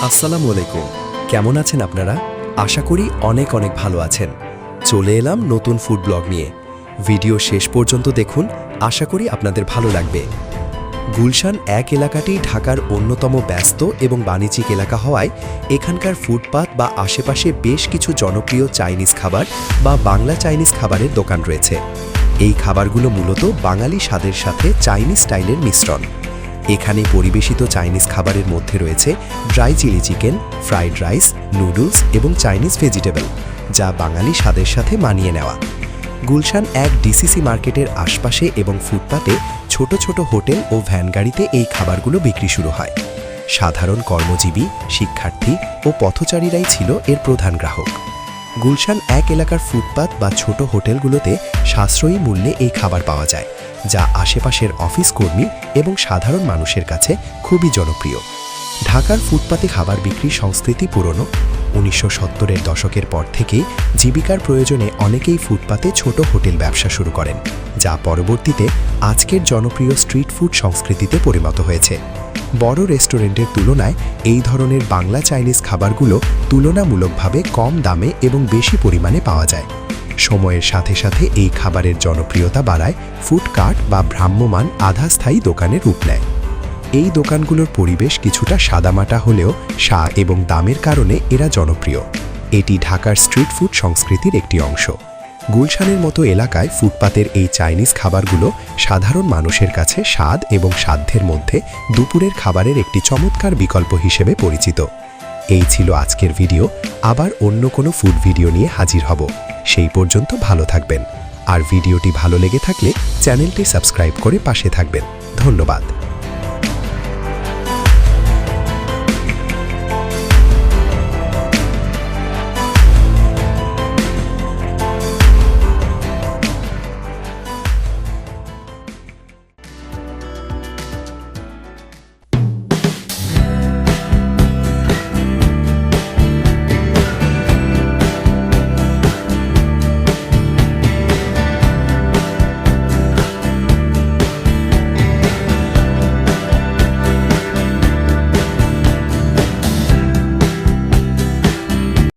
আসসালামু আলাইকুম। কেমন আছেন আপনারা? আশা করি অনেক ভালো আছেন। চলে এলাম নতুন ফুড ব্লগ নিয়ে। ভিডিও শেষ পর্যন্ত দেখুন, আশা করি আপনাদের ভালো লাগবে। গুলশান এক এলাকাটি ঢাকার অন্যতম ব্যস্ত এবং বাণিজ্যিক এলাকা হওয়ায় এখানকার ফুটপাত বা আশেপাশে বেশ কিছু জনপ্রিয় চাইনিজ খাবার বা বাংলা চাইনিজ খাবারের দোকান রয়েছে। এই খাবারগুলো মূলত বাঙালি স্বাদের সাথে চাইনিজ স্টাইলের মিশ্রণ। এখানে পরিবেশিত চাইনিজ খাবারের মধ্যে রয়েছে dry chilli chicken, fried rice, noodles এবং চাইনিজ ভেজিটেবল, যা বাঙালি স্বাদের সাথে মানিয়ে নেওয়া। গুলশান এক ডিসিসি মার্কেটের আশপাশে এবং ফুটপাতে ছোট ছোট হোটেল ও ভ্যান গাড়িতে এই খাবারগুলো বিক্রি শুরু হয়। সাধারণ কর্মজীবী, শিক্ষার্থী ও পথচারীরাই ছিল এর প্রধান গ্রাহক। গুলশান এক এলাকার ফুটপাত বা ছোট হোটেলগুলোতে সাশ্রয়ী মূল্যে এই খাবার পাওয়া যায়, যা আশেপাশের অফিস কর্মী এবং সাধারণ মানুষের কাছে খুবই জনপ্রিয়। ঢাকার ফুটপাতে খাবার বিক্রির সংস্কৃতি পুরনো। 1970-এর দশকের পর থেকেই জীবিকার প্রয়োজনে অনেকেই ফুটপাতে ছোট হোটেল ব্যবসা শুরু করেন, যা পরবর্তীতে আজকের জনপ্রিয় স্ট্রিট ফুড সংস্কৃতিতে পরিণত হয়েছে। বড় রেস্টুরেন্টের তুলনায় এই ধরনের বাংলা চাইনিজ খাবারগুলো তুলনামূলকভাবে কম দামে এবং বেশি পরিমাণে পাওয়া যায়। সময়ের সাথে সাথে এই খাবারের জনপ্রিয়তা বাড়ায় ফুড কার্ট বা ভ্রাম্যমাণ আধা স্থায়ী দোকানে রূপ নেয়। এই দোকানগুলোর পরিবেশ কিছুটা সাদামাটা হলেও স্বাদ এবং দামের কারণে এরা জনপ্রিয়। এটি ঢাকার স্ট্রিট ফুড সংস্কৃতির একটি অংশ। গুলশানের মতো এলাকায় ফুটপাতের এই চাইনিজ খাবারগুলো সাধারণ মানুষের কাছে স্বাদ এবং সাধ্যের মধ্যে দুপুরের খাবারের একটি চমৎকার বিকল্প হিসেবে পরিচিত। এই ছিল আজকের ভিডিও। আবার অন্য কোনো ফুড ভিডিও নিয়ে হাজির হব। সেই পর্যন্ত ভালো থাকবেন। আর ভিডিওটি ভালো লেগে থাকলে চ্যানেলটি সাবস্ক্রাইব করে পাশে থাকবেন। ধন্যবাদ।